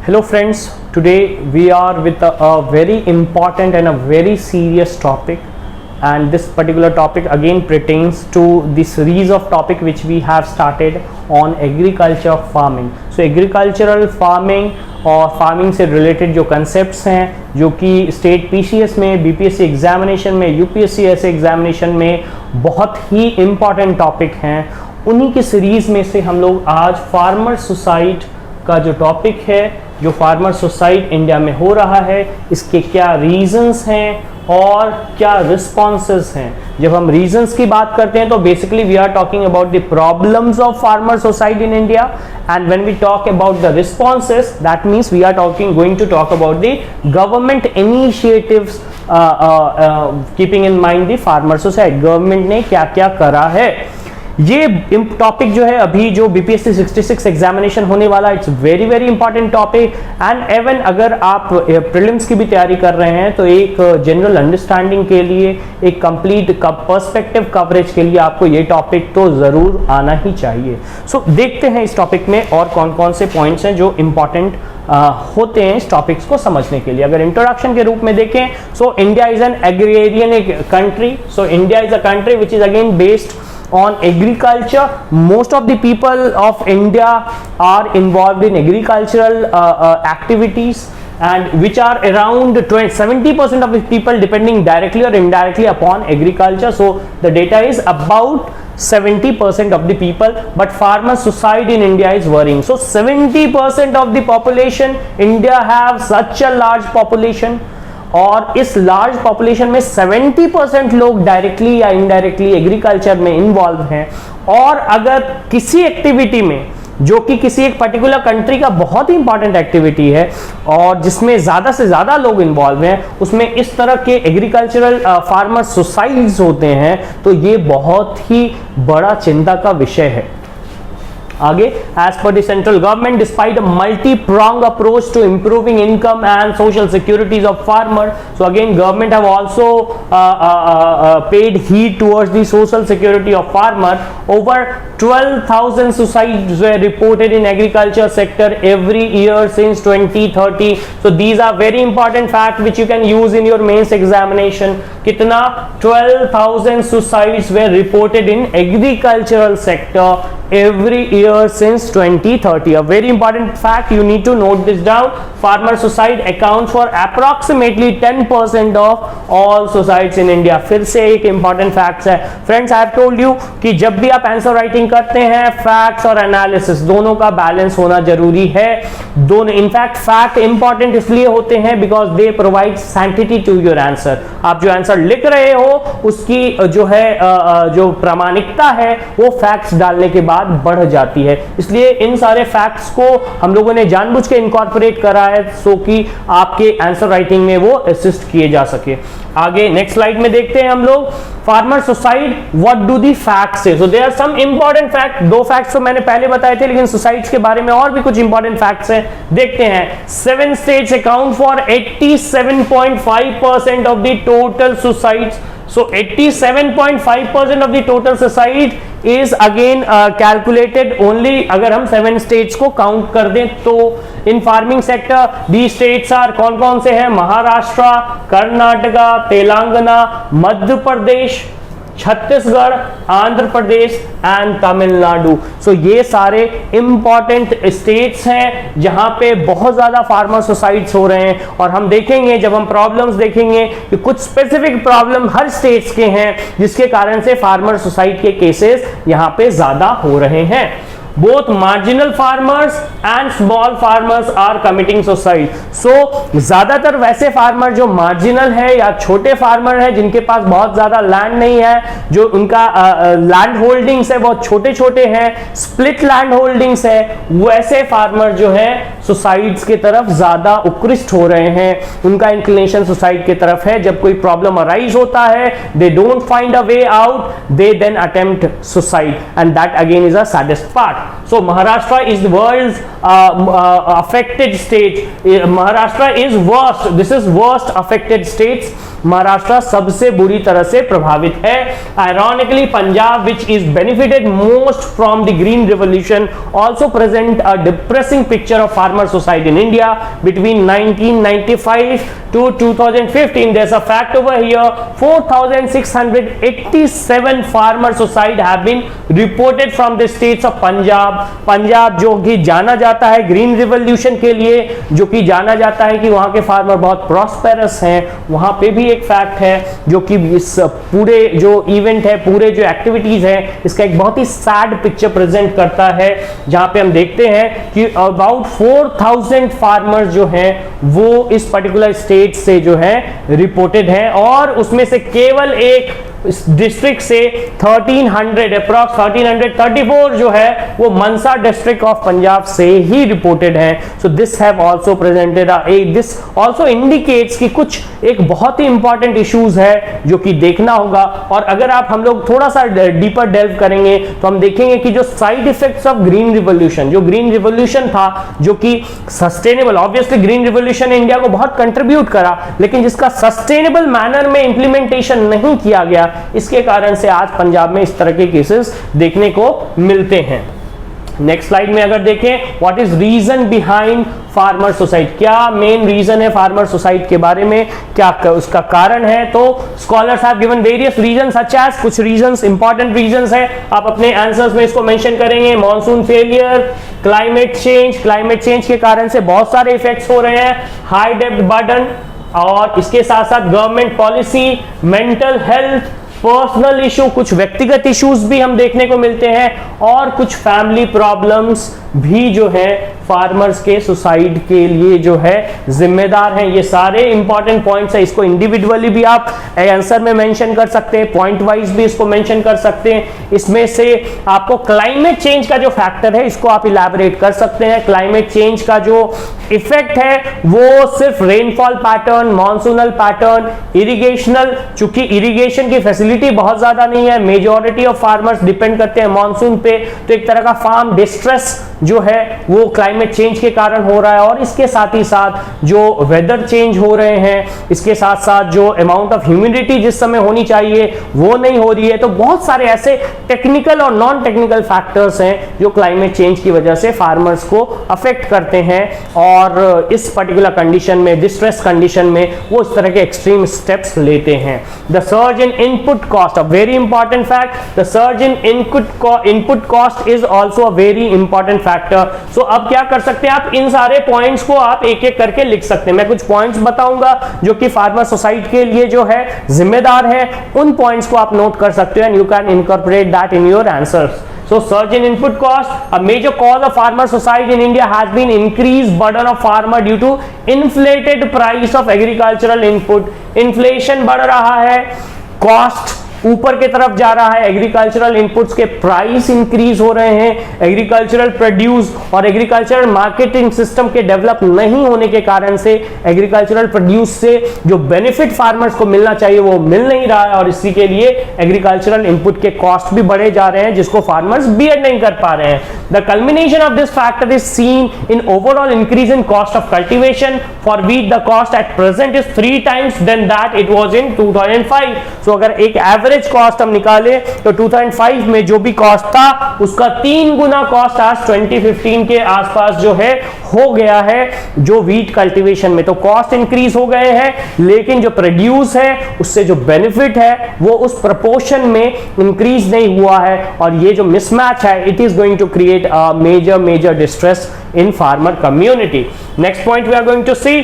Hello friends, today we are with a very important and a very serious topic, and this particular topic again pertains to the series of topic which we have started on agriculture farming. So agricultural farming और farming से related जो concepts हैं जो कि state PCS में, BPSC examination में, UPSC ऐसे examination में बहुत ही इम्पॉर्टेंट टॉपिक हैं, उन्हीं की सीरीज़ में से हम लोग आज फार्मर सुसाइड का जो टॉपिक है, जो फार्मर सुसाइड इंडिया में हो रहा है, इसके क्या रीजंस हैं और क्या रिस्पॉन्सेस हैं। जब हम रीजंस की बात करते हैं तो basically we are talking about the problems of farmer suicide in India, and when we talk about the responses that means we are going to talk about the government initiatives keeping in mind the farmer suicide. Government ने क्या क्या करा है, ये topic जो है अभी जो बीपीएससी 66 एग्जामिनेशन होने वाला, it's very very important topic. And even अगर आप प्रीलिम्स की भी तैयारी कर रहे हैं तो एक जनरल अंडरस्टैंडिंग के लिए, एक कंप्लीट पर्सपेक्टिव कवरेज के लिए आपको ये टॉपिक तो जरूर आना ही चाहिए। सो देखते हैं इस टॉपिक में और कौन कौन से पॉइंट्स हैं जो इंपॉर्टेंट होते हैं इस टॉपिक्स को समझने के लिए। अगर इंट्रोडक्शन के रूप में देखें, so India is an agrarian country. So India is a country which is again based on agriculture. Most of the people of India are involved in agricultural activities, and which are around 70% of the people depending directly or indirectly upon agriculture. So the data is about 70% of the people, but farmer suicide in India is worrying. So 70% of the population, India have such a large population, और इस large population में 70% लोग directly या indirectly agriculture में involve हैं। और अगर किसी एक्टिविटी में जो कि किसी एक पर्टिकुलर कंट्री का बहुत ही इंपॉर्टेंट एक्टिविटी है और जिसमें ज़्यादा से ज़्यादा लोग इन्वॉल्व हैं, उसमें इस तरह के एग्रीकल्चरल फार्मर सुसाइड्स होते हैं, तो ये बहुत ही बड़ा चिंता का विषय है। आगे, as per the central government, despite a multi-pronged approach to improving income and social securities of farmers, so again government have also paid heed towards the social security of farmer. Over 12,000 suicides were reported in agriculture sector every year since 2030. So these are very important facts which you can use in your mains examination. कितना 12,000 suicides were reported in agricultural sector every year since 2030. A very important fact, you need to note this down. Farmer suicide accounts for approximately 10% of all suicides in India. फिर से एक important facts है friends, I have told you कि जब भी आप answer writing करते हैं, फैक्ट्स और एनालिसिस दोनों का बैलेंस होना जरूरी है। दोनों इनफैक्ट फैक्ट इंपॉर्टेंट इसलिए होते हैं because they provide sanctity to your answer. आप जो आंसर लिख रहे हो उसकी जो है जो प्रामाणिकता है वो फैक्ट्स डालने के बाद बढ़ जाती है, इसलिए इन सारे फैक्ट्स को हम लोगों ने जानबूझ के इनकॉर्पोरेट करा है सो कि आपके आंसर राइटिंग में वो असिस्ट किए जा सके। आगे नेक्स्ट स्लाइड में देखते हैं हम लोग farmer suicide, what do the facts से। So there are some important fact, दो फैक्ट्स तो मैंने पहले बताए थे, लेकिन सुसाइड्स के बारे में और भी कुछ इंपॉर्टेंट फैक्ट्स हैं, देखते हैं। 7 states account for 87.5% of the total suicides. So 87.5% of the total suicide is again calculated only अगर हम 7 states को काउंट कर दें तो। In farming sector the states are कौन कौन से हैं? महाराष्ट्र, कर्नाटका, तेलंगाना, मध्य प्रदेश, छत्तीसगढ़, आंध्र प्रदेश एंड तमिलनाडु। सो ये सारे इंपॉर्टेंट स्टेट्स हैं जहां पे बहुत ज्यादा फार्मर सुसाइड्स हो रहे हैं, और हम देखेंगे जब हम प्रॉब्लम्स देखेंगे कि कुछ स्पेसिफिक प्रॉब्लम हर स्टेट्स के हैं जिसके कारण से फार्मर सुसाइड के केसेस यहां पे ज्यादा हो रहे हैं। Both marginal farmers and small farmers are committing suicide. So ज्यादातर वैसे फार्मर जो मार्जिनल है या छोटे फार्मर है जिनके पास बहुत ज्यादा लैंड नहीं है, जो उनका लैंड होल्डिंग्स है बहुत छोटे छोटे हैं, स्प्लिट लैंड होल्डिंग्स है, वैसे फार्मर जो है सुसाइड्स की तरफ ज्यादा उत्कृष्ट हो रहे हैं। उनका इंक्लिनेशन सुसाइड की तरफ है। जब कोई प्रॉब्लम अराइज होता है, they don't find a way out, they then attempt suicide, and that again is a saddest part. So Maharashtra is the world's affected state. Maharashtra is worst. This is worst affected states. Maharashtra सबसे बुरी तरह से प्रभावित है। Ironically, Punjab, which is benefited most from the Green Revolution, also present a depressing picture of farmer farmer suicide in India between 1995 to 2015. There's a fact over here, 4,687 farmer suicide have been reported from the states of Punjab जो कि जाना जाता है green revolution के लिए, जो कि जाना जाता है कि वहां के फार्मर बहुत प्रॉस्पेरस हैं, वहां पे भी एक फैक्ट है जो कि इस पूरे जो इवेंट है, पूरे जो एक्टिविटीज है, इसका एक बहुत ही सैड पिक्चर प्रेजेंट करता है, जहां पे हम देखते हैं कि अबाउट 4,000 फार्मर्स जो हैं वो इस पर्टिकुलर स्टेट से जो है रिपोर्टेड हैं, और उसमें से केवल एक डिस्ट्रिक्ट से 1300 अप्रॉक्स 1334 जो है वो मनसा डिस्ट्रिक्ट ऑफ पंजाब से ही रिपोर्टेड है। So this have also presented this also indicates कि कुछ एक बहुत ही इंपॉर्टेंट इश्यूज है जो कि देखना होगा। और अगर हम लोग थोड़ा सा डीपर डेल्व करेंगे तो हम देखेंगे कि जो side effects of green revolution, जो ग्रीन रिवॉल्यूशन था जो कि सस्टेनेबल, ऑब्वियसली ग्रीन रिवॉल्यूशन ने इंडिया को बहुत कंट्रीब्यूट करा, लेकिन जिसका सस्टेनेबल मैनर में इंप्लीमेंटेशन नहीं किया गया, इसके कारण से आज पंजाब में इस तरह के केसेस देखने को मिलते हैं। नेक्स्ट स्लाइड में अगर देखें, what is reason behind farmer suicide, क्या मेन रीजन है फार्मर सुसाइड के बारे में, क्या उसका कारण है, तो scholars have given various reason such as, कुछ रीजंस इंपॉर्टेंट रीजंस है, आप अपने आंसर्स में इसको मेंशन करेंगे। मॉनसून फेलियर, क्लाइमेट चेंज के कारण से बहुत सारे इफेक्ट्स हो रहे हैं, हाई डेब्ट बर्डन, और इसके साथ साथ government policy, mental health, personal issue, कुछ व्यक्तिगत इश्यूज भी हम देखने को मिलते हैं, और कुछ फैमिली प्रॉब्लम्स भी जो है फार्मर्स के सुसाइड के लिए जो है जिम्मेदार हैं। ये सारे इंपॉर्टेंट पॉइंट्स है, इसको इंडिविजुअली भी आप आंसर में मेंशन कर सकते हैं, पॉइंट वाइज भी इसको मेंशन कर सकते हैं। इसमें से आपको क्लाइमेट चेंज का जो फैक्टर है इसको आप इलैबोरेट कर सकते हैं। क्लाइमेट चेंज का जो इफेक्ट है वो सिर्फ rainfall pattern, monsoonal pattern, irrigational, चूंकि इरिगेशन की फैसिलिटी बहुत ज्यादा नहीं है, मेजॉरिटी ऑफ फार्मर्स डिपेंड करते हैं मॉनसून पे, तो एक तरह का फार्म डिस्ट्रेस जो है वो क्लाइमेट चेंज के कारण हो रहा है। और इसके साथ ही साथ जो वेदर चेंज हो रहे हैं, इसके साथ साथ जो अमाउंट ऑफ ह्यूमिडिटी जिस समय होनी चाहिए वो नहीं हो रही है, तो बहुत सारे ऐसे टेक्निकल और नॉन टेक्निकल फैक्टर्स हैं जो क्लाइमेट चेंज की वजह से फार्मर्स को अफेक्ट करते हैं, और इस पर्टिकुलर कंडीशन में, डिस्ट्रेस कंडीशन में, वो इस तरह के एक्सट्रीम स्टेप्स लेते हैं। The surge in input cost, a very important fact, the surge in input cost is also a very important factor. So अब क्या कर सकते हैं, आप इन सारे पॉइंट्स को आप एक एक करके लिख सकते हैं। मैं कुछ पॉइंट्स बताऊंगा जो कि फार्मर सोसाइटी के लिए जो है जिम्मेदार है, उन पॉइंट्स को आप नोट कर सकते हो, and you can incorporate that in your answers. So surge in input cost, a major cause of farmer suicide in India has been increased burden of farmer due to inflated price of agricultural input. Inflation बढ़ रहा है, cost ऊपर की तरफ जा रहा है, agricultural inputs के प्राइस इंक्रीज हो रहे हैं, एग्रीकल्चरल प्रोड्यूस और एग्रीकल्चरल मार्केटिंग सिस्टम के डेवलप नहीं होने के कारण से एग्रीकल्चरल प्रोड्यूस से जो बेनिफिट फार्मर्स को मिलना चाहिए वो मिल नहीं रहा है, और इसी के लिए एग्रीकल्चरल इनपुट के कॉस्ट भी बढ़े जा रहे हैं जिसको फार्मर्स बियर नहीं कर पा रहे हैं। The culmination of this factor is seen in overall increase in cost of cultivation. For wheat the cost at present is 3 times then that it was in 2005। So अगर एक एवरेज कॉस्ट हम निकाले तो 2005 में जो भी कॉस्ट था उसका 3 गुना कॉस्ट आज 2015 के आसपास जो है हो गया है जो व्हीट कल्टीवेशन में। तो कॉस्ट इंक्रीज हो गए हैं, लेकिन जो प्रोड्यूस है उससे जो बेनिफिट है वो उस प्रोपोर्शन में इंक्रीज नहीं हुआ है, और ये जो मिसमैच है it is going to create a major distress in farmer community. Next point we are going to see.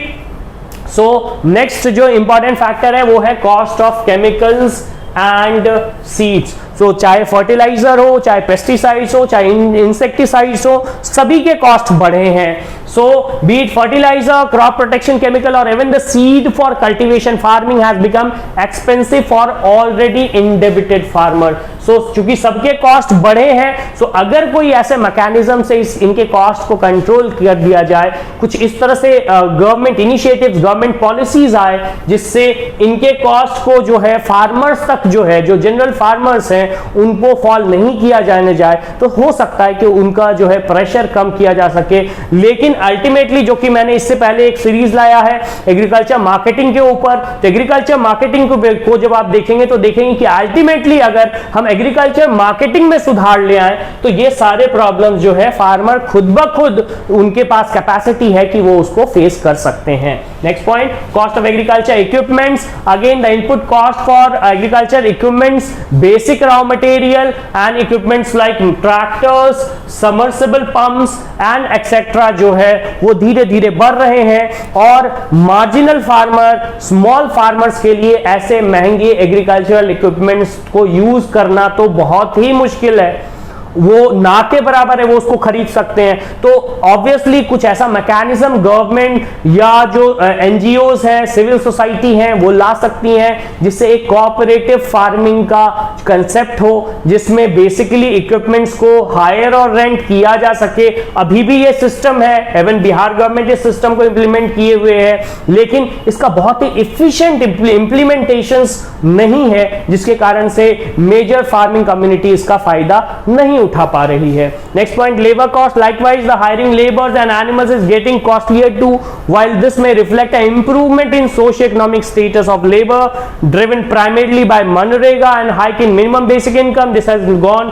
So next जो इंपॉर्टेंट फैक्टर है वो है cost of chemicals and seeds. So चाहे फर्टिलाइजर हो, चाहे पेस्टिसाइड्स हो, चाहे इंसेक्टिसाइड्स हो, सभी के कॉस्ट बढ़े हैं। So be it fertiliser, crop protection chemical और even the seed for cultivation farming has become expensive for already indebted farmer. So चूंकि सबके कॉस्ट बढ़े हैं, सो अगर कोई ऐसे मैकेनिज्म से इनके कॉस्ट को कंट्रोल कर दिया जाए, कुछ इस तरह से गवर्नमेंट इनिशिएटिव्स, गवर्नमेंट पॉलिसीज आए जिससे इनके कॉस्ट को जो है फार्मर्स तक जो है, जो जनरल फार्मर्स हैं उनको फॉल नहीं किया जाने जाए, तो हो सकता है कि उनका जो है प्रेशर कम किया जा सके। लेकिन अल्टीमेटली जो कि मैंने इससे पहले एक सीरीज लाया है एग्रीकल्चर मार्केटिंग के ऊपर, तो एग्रीकल्चर मार्केटिंग को जब आप देखेंगे तो देखेंगे कि अल्टीमेटली अगर हम एग्रीकल्चर मार्केटिंग में सुधार ले आए तो ये सारे प्रॉब्लम्स जो है फार्मर खुद ब खुद उनके पास कैपेसिटी है कि वो उसको फेस कर सकते हैं। Next point, cost of agriculture equipments. Again the input cost for agriculture equipments, basic raw material and equipments like tractors, submersible pumps and etcetera जो है वो धीरे धीरे बढ़ रहे हैं और मार्जिनल फार्मर, स्मॉल फार्मर्स के लिए ऐसे महंगे एग्रीकल्चरल इक्विपमेंट्स को यूज करना तो बहुत ही मुश्किल है, वो ना के बराबर है, वो उसको खरीद सकते हैं। तो ऑब्वियसली कुछ ऐसा मैकेनिज्म गवर्नमेंट या जो एनजीओज हैं, सिविल सोसाइटी हैं, वो ला सकती हैं जिससे एक कोऑपरेटिव फार्मिंग का कंसेप्ट हो, जिसमें बेसिकली इक्विपमेंट्स को हायर और रेंट किया जा सके। अभी भी ये सिस्टम है, एवन बिहार गवर्नमेंट इस सिस्टम को इंप्लीमेंट किए हुए है, लेकिन इसका बहुत ही इफिशिएंट इंप्लीमेंटेशंस नहीं है, जिसके कारण से मेजर फार्मिंग कम्युनिटी इसका फायदा नहीं उठा पा रही है। Next point, labour cost. Likewise the hiring labours and animals is getting costlier too, while this may reflect an improvement in socio-economic status of labor driven primarily by Manrega and hike in minimum basic income. This has gone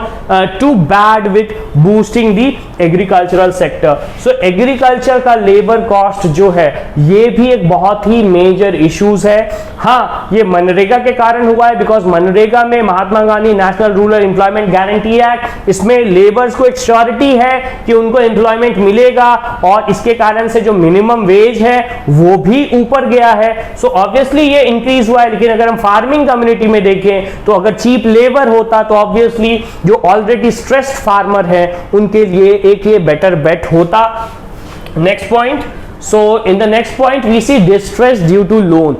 too bad with boosting the agricultural sector. So agriculture का labor cost जो है ये भी एक बहुत ही major issues है। हाँ, ये मनरेगा के कारण हुआ है, बिकॉज मनरेगा में Mahatma Gandhi national rural employment guarantee act, इसमें लेबर्स को एक श्योरिटी है कि उनको एम्प्लॉयमेंट मिलेगा और इसके कारण से जो मिनिमम वेज है वो भी ऊपर गया है। सो ऑब्वियसली ये इंक्रीज हुआ है, लेकिन अगर हम फार्मिंग कम्युनिटी में देखें तो अगर चीप लेबर होता तो ऑब्वियसली जो ऑलरेडी स्ट्रेस्ड फार्मर है उनके लिए एक ये बेटर बेट होता। Next point, So in the next point we see distress due to loan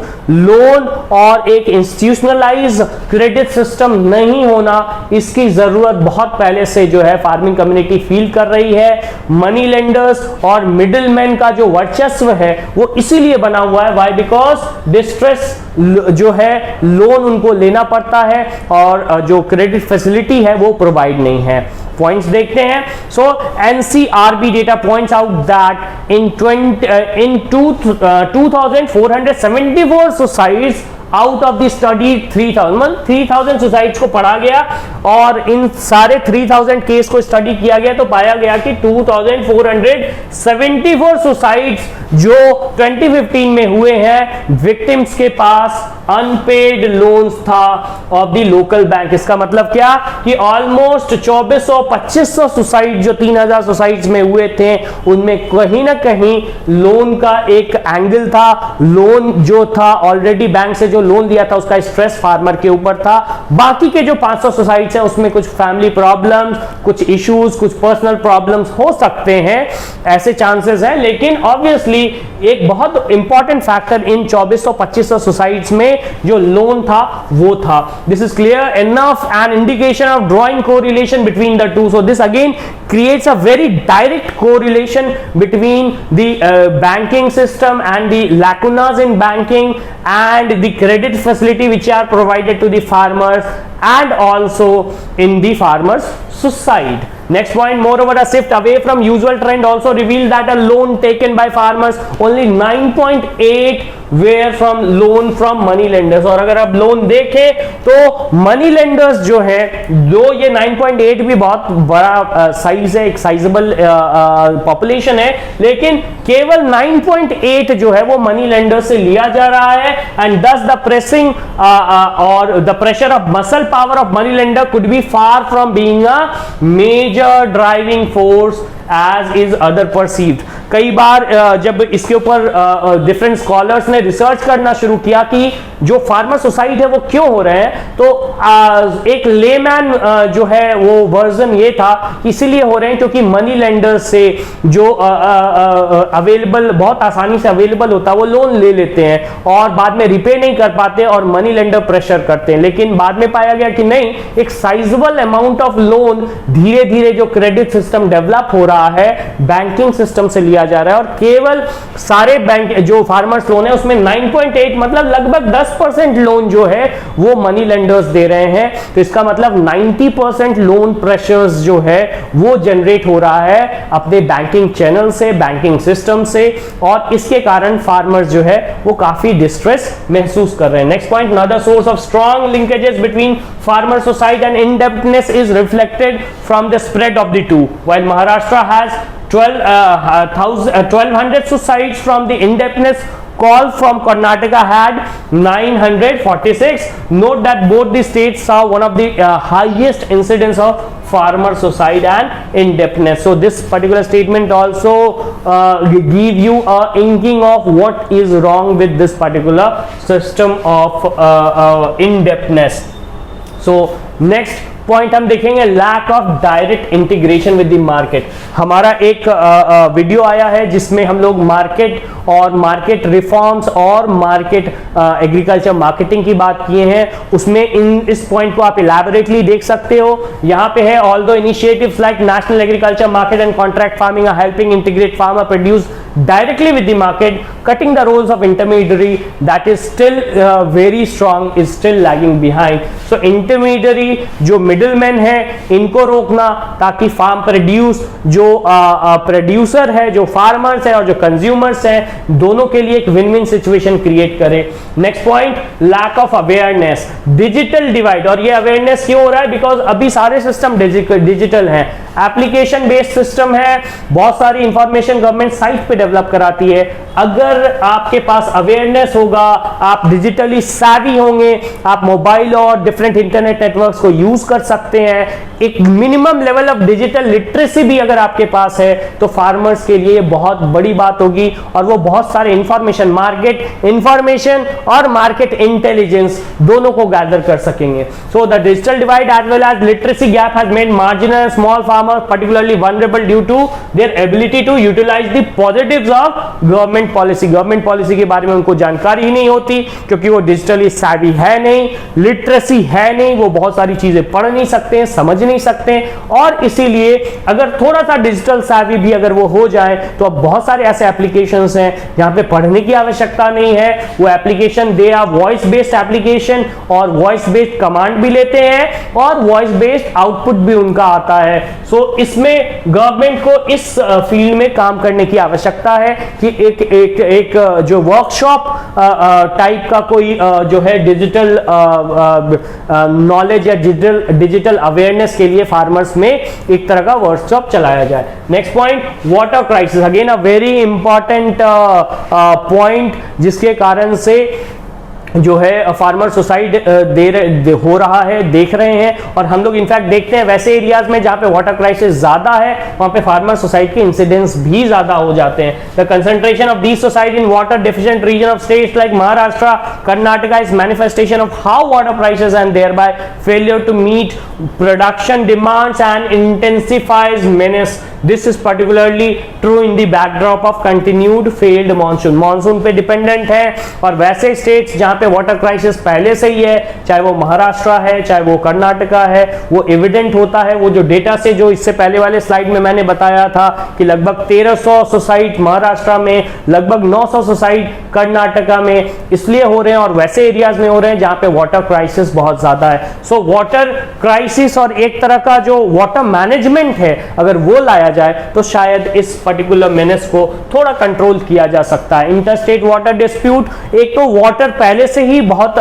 और एक institutionalized credit system नहीं होना, इसकी जरूरत बहुत पहले से जो है फार्मिंग कम्युनिटी फील कर रही है। मनी लेंडर्स और मिडिलमैन का जो वर्चस्व है वो इसीलिए बना हुआ है, वाई बिकॉज डिस्ट्रेस जो है लोन उनको लेना पड़ता है और जो क्रेडिट फैसिलिटी है वो प्रोवाइड नहीं है। पॉइंट्स देखते हैं। So NCRB data points out that in 2474 societies out of the study 3000 societies को पढ़ा गया और इन सारे 3000 केस को स्टडी किया गया तो पाया गया कि 2474 सोसाइटीज जो 2015 में हुए हैं, विक्टिम्स के पास अनपेड लोन्स था ऑफ द लोकल बैंक। इसका मतलब क्या कि ऑलमोस्ट 2400-2500 सोसाइटी जो 3000 सोसाइटीज में हुए थे उनमें कहीं ना कहीं लोन का एक एंगल था। लोन जो था ऑलरेडी बैंक से जो लोन लिया था उसका स्ट्रेस फार्मर के ऊपर था। बाकी के जो 500 सोसाइटीज हैं उसमें कुछ फैमिली प्रॉब्लम्स, कुछ इश्यूज, कुछ पर्सनल प्रॉब्लम्स हो सकते हैं, ऐसे चांसेस हैं। लेकिन ऑब्वियसली एक बहुत इंपॉर्टेंट फैक्टर इन 2400-2500 सोसाइटीज में जो लोन था वो था। This is clear enough an indication of drawing correlation between the two. So this again creates a very direct correlation between the banking system and the lacunas in banking and the credit facility which are provided to the farmers and also in the farmers suicide. Next point, moreover a shift away from usual trend also revealed that a loan taken by farmers only 9.8 were from loan from money lenders। और अगर आप loan देखें तो money lenders जो है दो, ये 9.8 भी बहुत बड़ा साइज है, एक साइजेबल पॉपुलेशन है, लेकिन केवल 9.8 जो है वो मनी लेंडर्स से लिया जा रहा है। एंड दस द प्रेसिंग और the pressure of muscle power of money lender could be far from being a major driving force as is other perceived। कई बार जब इसके ऊपर डिफरेंट स्कॉलर्स ने रिसर्च करना शुरू किया कि जो फार्मर सुसाइड है वो क्यों हो रहे हैं, तो एक लेमैन जो है वो वर्जन ये था इसीलिए हो रहे हैं क्योंकि मनी लेंडर से जो अवेलेबल, बहुत आसानी से अवेलेबल होता है, वो लोन ले लेते हैं और बाद में रिपे नहीं कर पाते और मनी लेंडर प्रेशर करते हैं। लेकिन बाद में पाया गया कि नहीं, एक साइजेबल अमाउंट ऑफ लोन धीरे धीरे जो क्रेडिट सिस्टम डेवलप हो रहा रहा है बैंकिंग सिस्टम से लिया जा रहा है, और केवल सारे बैंक जो फार्मर्स लोन है उसमें 9.8 मतलब लगभग 10% लोन जो है वो मनी लेंडर्स दे रहे हैं। तो इसका मतलब 90% लोन प्रेशर्स जो है वो जनरेट हो रहा है अपने बैंकिंग चैनल से, बैंकिंग सिस्टम से, और इसके कारण फार्मर्स जो है वो काफी डिस्ट्रेस महसूस कर रहे हैं। Next point, another source of strong linkages between farmer suicide and indebtedness is reflected from the spread of the two. While Maharashtra has 1200 suicides from the indebtedness, call from Karnataka had 946. Note that both the states saw one of the highest incidence of farmer suicide and indebtedness. So this particular statement also give you a inking of what is wrong with this particular system of indebtedness. So next point हम देखेंगे, lack of direct integration with the market. हमारा एक video आया है जिसमें हम लोग market और मार्केट रिफॉर्म्स और मार्केट एग्रीकल्चर मार्केटिंग की बात किए हैं, उसमें इस पॉइंट को आप इलैबोरेटली देख सकते हो। यहाँ पे है, although initiatives like national agriculture market and contract farming are helping integrate farmer produce directly with the market, cutting the roles of intermediary, that is still very strong, is still lagging behind. So intermediary जो middlemen है इनको रोकना, ताकि farm produce जो producer है, जो farmers है और जो कंज्यूमर्स हैं, दोनों के लिए एक विन विन सिचुएशन क्रिएट करे। Next point, lack of awareness, digital divide. और ये अवेयरनेस क्यों हो रहा है? बिकॉज अभी सारे सिस्टम डिजिटल हैं, एप्लीकेशन बेस्ड सिस्टम है, बहुत सारी इंफॉर्मेशन गवर्नमेंट साइट पे डेवलप कराती है। अगर आपके पास अवेयरनेस होगा, आप डिजिटली savvy होंगे, आप मोबाइल और डिफरेंट इंटरनेट नेटवर्क्स को यूज कर सकते हैं, एक minimum level of digital literacy भी अगर आपके पास है, तो फार्मर्स के लिए बहुत बड़ी बात होगी, और वो बहुत सारे इंफॉर्मेशन, मार्केट इंफॉर्मेशन और मार्केट इंटेलिजेंस दोनों को गैदर कर सकेंगे। So the digital divide as well as literacy gap has made marginal small farmer particularly vulnerable due to their ability to utilize the positives of government policy. Government policy के बारे में उनको जानकारी ही नहीं होती, क्योंकि वो डिजिटली savvy है नहीं, लिटरेसी है नहीं, वो बहुत सारी चीजें पढ़ नहीं सकते हैं, समझ नहीं सकते हैं, और इसीलिए अगर थोड़ा सा डिजिटल savvy भी अगर वो हो जाए, तो अब बहुत सारे ऐसे एप्लीकेशंस हैं जहां पे पढ़ने की आवश्यकता नहीं है। वो application they are voice based application, और वॉइस बेस्ड कमांड भी लेते हैं, और वॉइस बेस्ड आउटपुट भी उनका आता है। सो इसमें गवर्नमेंट को इस फील्ड में काम करने की आवश्यकता है कि एक जो वर्कशॉप टाइप का कोई जो है डिजिटल नॉलेज या डिजिटल अवेयरनेस के लिए फार्मर्स में एक तरह का वर्कशॉप चलाया जाए। Next point, water crisis, again a very important point, जिसके कारण से जो है फार्मर सुसाइड हो रहा है, देख रहे हैं, और हम लोग इनफैक्ट देखते हैं वैसे एरियाज में जहां पे वाटर क्राइसिस ज्यादा है, वहां पे फार्मर सुसाइड के इंसिडेंट्स भी ज्यादा हो जाते हैं। The concentration of these suicide in water deficient region of states like Maharashtra, Karnataka is manifestation of how water prices and thereby failure to meet production demands and intensifies menace. This is particularly true in the backdrop of continued failed monsoon. Monsoon पे dependent है, और वैसे states जहां पे water crisis पहले से ही है, चाहे वो महाराष्ट्र है, चाहे वो कर्नाटका है, वो एविडेंट होता है। वो जो डेटा से जो इससे पहले वाले स्लाइड में मैंने बताया था कि लगभग 1300 सुसाइड महाराष्ट्र में, लगभग 900 सुसाइड कर्नाटका में इसलिए हो रहे हैं, और वैसे एरियाज में हो रहे हैं जहां पे वाटर क्राइसिस बहुत ज्यादा है। सो वाटर क्राइसिस और एक तरह का जो वाटर मैनेजमेंट है, अगर वो लाया जाए तो शायद इस पर्टिकुलर मेनेस को थोड़ा कंट्रोल किया जा सकता है। इंटरस्टेट वाटर डिस्प्यूट, एक तो वाटर पहले से ही बहुत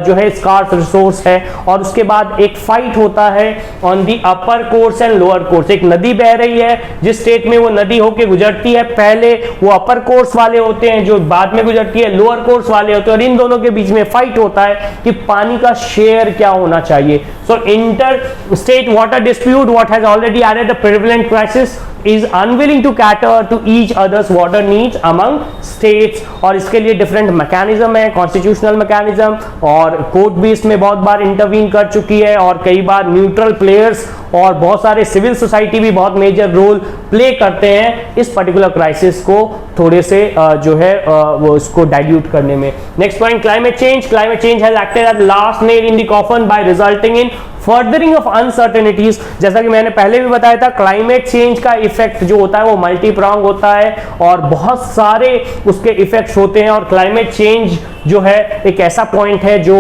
जो है स्कार्स रिसोर्स है, और उसके बाद एक फाइट होता है on the upper course and lower course. एक नदी बह रही है, जिस स्टेट में वो नदी होके गुजरती है, पहले वो अपर कोर्स वाले होते हैं, जो बाद में गुजरती है लोअर कोर्स वाले होते हैं, और इन दोनों के बीच में फाइट होता है कि पानी का शेयर क्या होना चाहिए। So inter state water dispute what has already added the prevalent crisis is unwilling to cater to each other's water needs among states, और इसके लिए डिफरेंट मैकेनिज्म है, कॉन्स्टिट्यूशनल मैकेनिज्म, और कोर्ट भी इसमें बहुत बार इंटरवीन कर चुकी है, और कई बार न्यूट्रल प्लेयर्स और बहुत सारे सिविल सोसाइटी भी बहुत मेजर रोल प्ले करते हैं इस पर्टिकुलर क्राइसिस को थोड़े से जो है वो उसको डाइल्यूट करने में। Next point, climate change has acted as last nail in the coffin by resulting in furthering of uncertainties. जैसा कि मैंने पहले भी बताया था, क्लाइमेट चेंज का इफेक्ट जो होता है वो मल्टी प्रॉन्ग होता है और बहुत सारे उसके इफेक्ट्स होते हैं। और क्लाइमेट चेंज जो है एक ऐसा पॉइंट है जो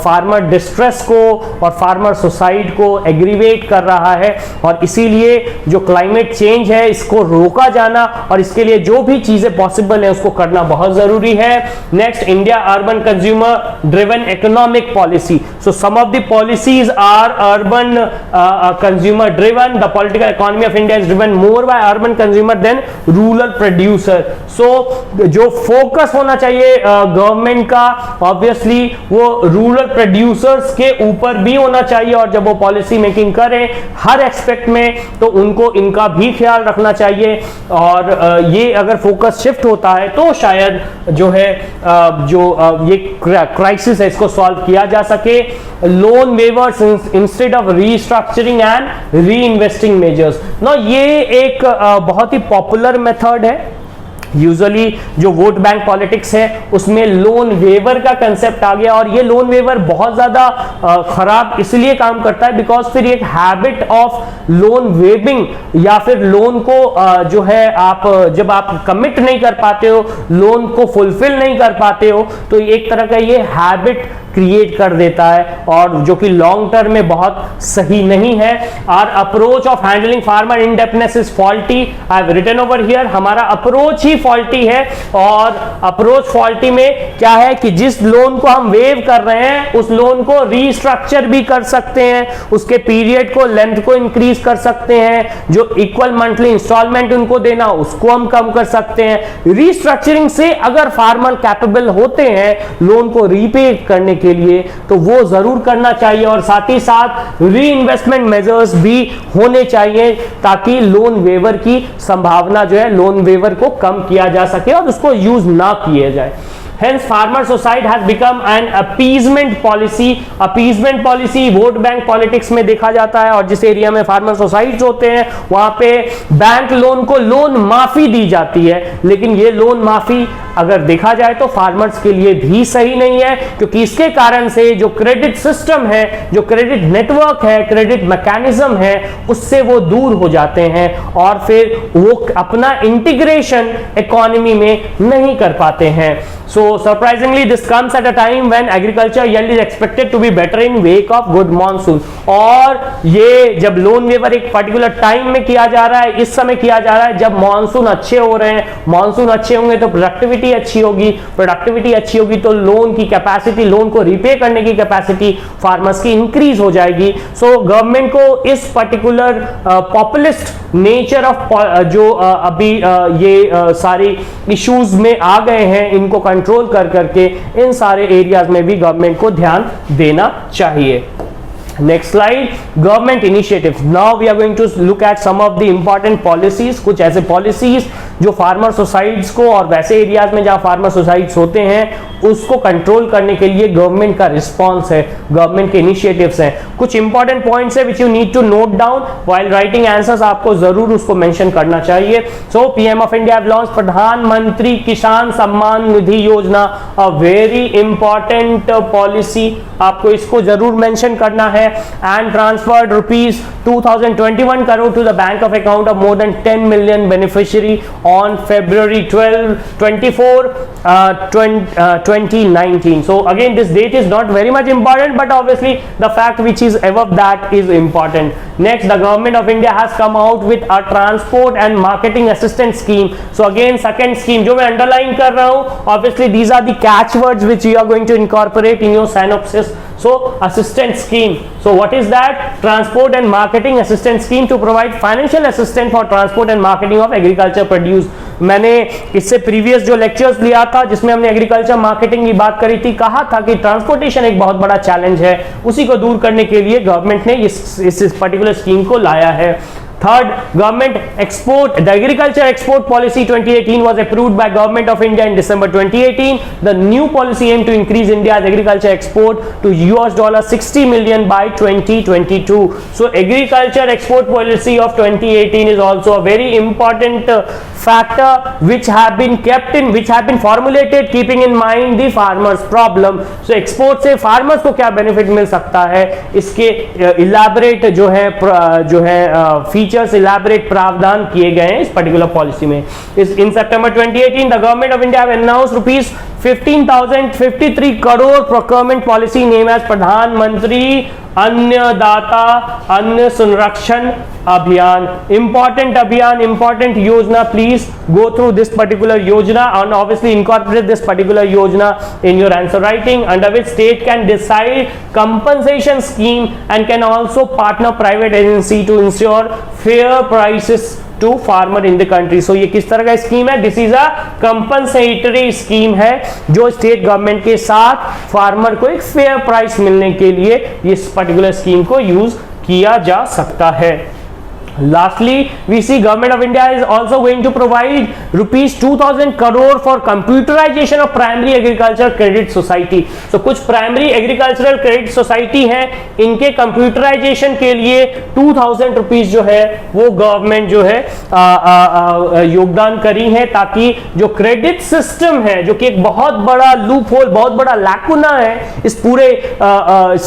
फार्मर डिस्ट्रेस को और फार्मर सुसाइड को एग्रीवेट कर रहा है, और इसीलिए जो क्लाइमेट चेंज है इसको रोका जाना और इसके लिए जो भी चीजें पॉसिबल है उसको करना बहुत जरूरी है। Next, India urban consumer driven economic policy. So some of the policies are urban consumer driven. The political economy of India is driven more by urban consumer than rural producer. So जो focus होना चाहिए government का obviously वो rural producers के ऊपर भी होना चाहिए, और जब वो पॉलिसी मेकिंग करें हर एक्सपेक्ट में तो उनको इनका भी ख्याल रखना चाहिए। और ये अगर फोकस शिफ्ट होता है तो शायद जो है ये क्राइसिस है इसको सॉल्व किया जा सके। Loan weavers instead of restructuring and re investing measures. ना ये एक बहुत ही पॉपुलर मेथड है। यूजुअली जो वोट बैंक पॉलिटिक्स है उसमें लोन वेवर का कंसेप्ट आ गया, और ये लोन वेवर बहुत ज्यादा खराब इसलिए काम करता है बिकॉज फिर एक हैबिट ऑफ लोन वेविंग या फिर लोन को जो है आप जब आप कमिट नहीं कर पाते हो, लोन को फुलफिल नहीं कर पाते हो, तो एक तरह का ये हैबिट क्रिएट कर देता है और जो कि लॉन्ग टर्म में बहुत सही नहीं है। Our approach of handling farmer indebtedness is faulty. I have written over here, हमारा अप्रोच ही फॉल्टी है। और अप्रोच फॉल्टी में क्या है कि जिस लोन को हम वेव कर रहे हैं उस लोन को रीस्ट्रक्चर भी कर सकते हैं, उसके पीरियड को लेंथ को इंक्रीज कर सकते हैं, जो इक्वल मंथली इंस्टॉलमेंट उनको देना उसको हम कम कर सकते हैं। रीस्ट्रक्चरिंग से अगर फार्मर कैपेबल होते हैं लोन को रीपे करने के लिए तो वो जरूर करना चाहिए, और साथ ही साथ री इन्वेस्टमेंट मेजर्स भी होने चाहिए ताकि लोन वेवर की संभावना जो है लोन वेवर को कम किया जा सके और उसको यूज ना किया जाए। Hence, farmer suicide has become an appeasement policy. Appeasement policy vote bank politics में देखा जाता है, और जिस एरिया में फार्मर सुसाइड्स होते हैं वहां पे बैंक लोन को लोन माफी दी जाती है, लेकिन ये लोन माफी अगर देखा जाए तो फार्मर्स के लिए भी सही नहीं है, क्योंकि इसके कारण से जो क्रेडिट सिस्टम है, जो क्रेडिट नेटवर्क है, क्रेडिट मैकेनिज्म है, उससे वो दूर हो जाते हैं और फिर वो अपना इंटीग्रेशन इकोनॉमी में नहीं कर पाते हैं। So surprisingly, this comes at a time when agriculture yield is expected to be better in wake of good monsoon. और ये जब लोन वेवर एक पर्टिकुलर टाइम में किया जा रहा है, इस समय किया जा रहा है जब मॉनसून अच्छे हो रहे हैं, मॉनसून अच्छे होंगे तो प्रोडक्टिविटी अच्छी होगी, प्रोडक्टिविटी अच्छी होगी तो लोन की कैपेसिटी, लोन को रिपे करने की कैपेसिटी फार्मर्स की इंक्रीज हो जाएगी। सो गवर्नमेंट को इस पर्टिकुलर पॉपुलिस्ट नेचर ऑफ जो अभी ये सारे इश्यूज में आ गए हैं इनको कंट्रोल कर करके इन सारे एरियाज में भी गवर्नमेंट को ध्यान देना चाहिए। Next slide, government initiatives. Now we are going to look at some of the important policies. कुछ ऐसे policies जो फार्मर सुसाइड्स को और वैसे एरियाज में जहां फार्मर सुसाइड्स होते हैं उसको कंट्रोल करने के लिए गवर्नमेंट का रिस्पॉन्स है, गवर्नमेंट के इनिशिएटिव्स हैं। कुछ इंपॉर्टेंट पॉइंट्स है which you need to note down while writing answers, आपको जरूर उसको मेंशन करना चाहिए। So PM of India have launched Pradhan Mantri Kisan Samman Nidhi योजना, अ वेरी इंपॉर्टेंट पॉलिसी, आपको इसको जरूर मेंशन करना है। And transferred rupees 2021 crore to the bank of account of more than 10 million beneficiary on February 24, 2019. So again this date is not very much important, but obviously the fact which is above that is important. Next, the government of India has come out with a transport and marketing assistance scheme. So again second scheme जो मैं underline कर रहा हूँ, obviously these are the catchwords which you are going to incorporate in your synopsis. So assistance scheme, so what is that? Transport and marketing assistance scheme to provide financial assistance for transport and marketing of agriculture produce. मैंने इससे previous जो lectures लिया था जिसमें हमने agriculture marketing की बात करी थी, कहा था कि ट्रांसपोर्टेशन एक बहुत बड़ा चैलेंज है, उसी को दूर करने के लिए गवर्नमेंट ने इस पर्टिकुलर स्कीम को लाया है। Third, government export, the agriculture export policy 2018 was approved by Government of India in December 2018. The new policy aimed to increase India's agriculture export to $60 million by 2022. So agriculture export policy of 2018 is also a very important factor which have been formulated keeping in mind the farmers problem. So export से farmers को क्या benefit मिल सकता है, इसके elaborate जो है features elaborate प्रावधान किए गए हैं इस पर्टिकुलर पॉलिसी में. In September 2018 the government of India have announced rupees 15,053 crore procurement policy name as Pradhanmantri Annadata अन्न संरक्षण अभियान. important योजना. Please go through this particular yojana and obviously incorporate this particular yojana in your answer writing, under which state can decide compensation scheme and can also partner private agency to ensure fair prices to farmer in the country. So ये किस तरह का scheme है? This is a compensatory scheme है जो state government के साथ farmer को एक फेयर प्राइस मिलने के लिए इस पर्टिकुलर स्कीम को यूज किया जा सकता है. Lastly, we see Government of India is also going to provide rupees 2,000 crore for computerization of primary agriculture credit society. So कुछ primary agricultural credit society हैं, इनके computerization के लिए 2,000 rupees जो है वो गवर्नमेंट जो है योगदान करी है, ताकि जो क्रेडिट सिस्टम है जो कि एक बहुत बड़ा लूप होल, बहुत बड़ा लैकुना है इस पूरे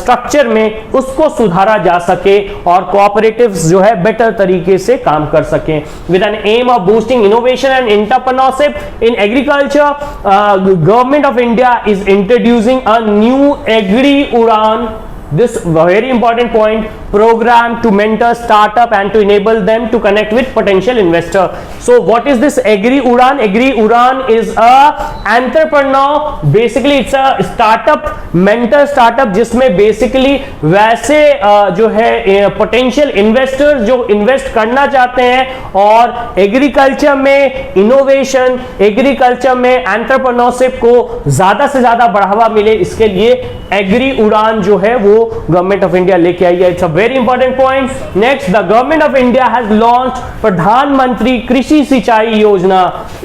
स्ट्रक्चर में, उसको सुधारा जा सके और कोऑपरेटिव्स जो है बेटर तरीके से काम कर सकें. With an aim of boosting innovation and entrepreneurship in agriculture, government of India is introducing a new agri Udaan, this very important point, program to mentor startup and to enable them to connect with potential investor. So what is this Agri Udan? Agri Udan is a entrepreneur, basically it's a startup mentor startup जिसमें basically वैसे जो है potential investors जो invest करना चाहते हैं और agriculture में इनोवेशन, एग्रीकल्चर में एंटरप्रेन्योरशिप को ज्यादा से ज्यादा बढ़ावा मिले, इसके लिए एग्री उड़ान जो है वो गवर्नमेंट ऑफ इंडिया लेके आई है. It's a very important point. Next, the government of India has launched Pradhan Mantri Krishi Sinchai Yojana.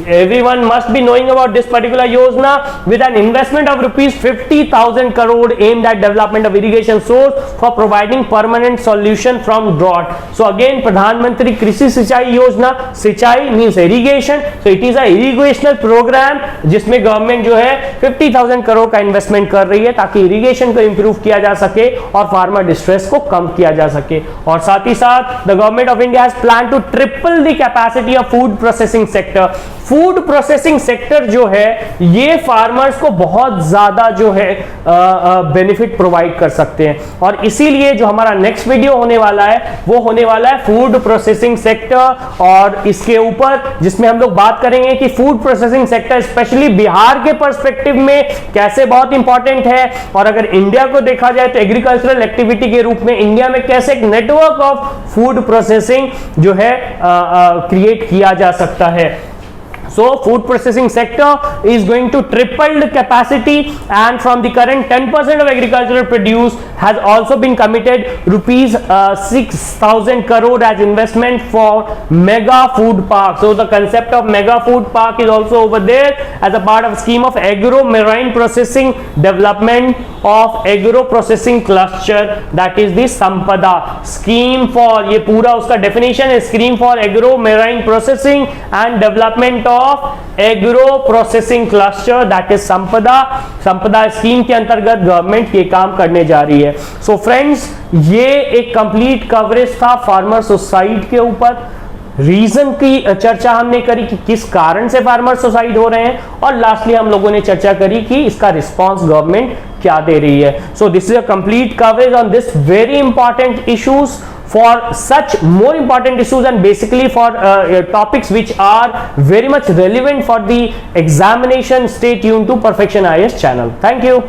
Everyone must be knowing about this particular yojana with an investment of rupees 50,000 crore aimed at development of irrigation source for providing permanent solution from drought. So again Pradhan Mantri Krishi Sinchai Yojana, sinchai means irrigation, so it is a irrigational programme जिसमें government जो है 50,000 करोड़ का investment कर रही है ताकि irrigation को improve किया जा सके और फार्मर डिस्ट्रेस को कम किया जा सके. और साथ ही साथ the government of India has plan to triple the capacity of food processing sector. Food processing sector जो है ये फार्मर्स को बहुत ज्यादा जो है बेनिफिट प्रोवाइड कर सकते हैं, और इसीलिए जो हमारा नेक्स्ट वीडियो होने वाला है वो होने वाला है फूड प्रोसेसिंग सेक्टर, और इसके ऊपर जिसमें हम लोग बात करेंगे कि food processing sector specially Bihar के पर्सपेक्टिव में कैसे बहुत इंपॉर्टेंट है, और अगर इंडिया को देखा जाए तो एग्रीकल्चरल एक्टिविटी के रूप में इंडिया में कैसे एक नेटवर्क ऑफ फूड प्रोसेसिंग जो है क्रिएट किया जा सकता है. So food processing sector is going to triple the capacity, and from the current 10% of agricultural produce has also been committed rupees 6,000 crore as investment for mega food park. So the concept of mega food park is also over there as a part of scheme of agro marine processing development of agro processing cluster, that is the Sampada scheme for, ये पूरा उसका definition है, scheme for agro marine processing and development of agro processing cluster, that is संपदा. संपदा scheme के अंतर्गत government ये काम करने जा रही है. सो फ्रेंड्स, ये एक कंप्लीट कवरेज था फार्मर सुसाइड के ऊपर. रीजन की चर्चा हमने करी कि किस कारण से फार्मर सुसाइड हो रहे हैं, और लास्टली हम लोगों ने चर्चा करी कि इसका रिस्पांस गवर्नमेंट क्या दे रही है. So this is a complete coverage on this very important issues, for such more important issues, and basically for topics which are very much relevant for the examination. Stay tuned to Perfection IAS channel. Thank you.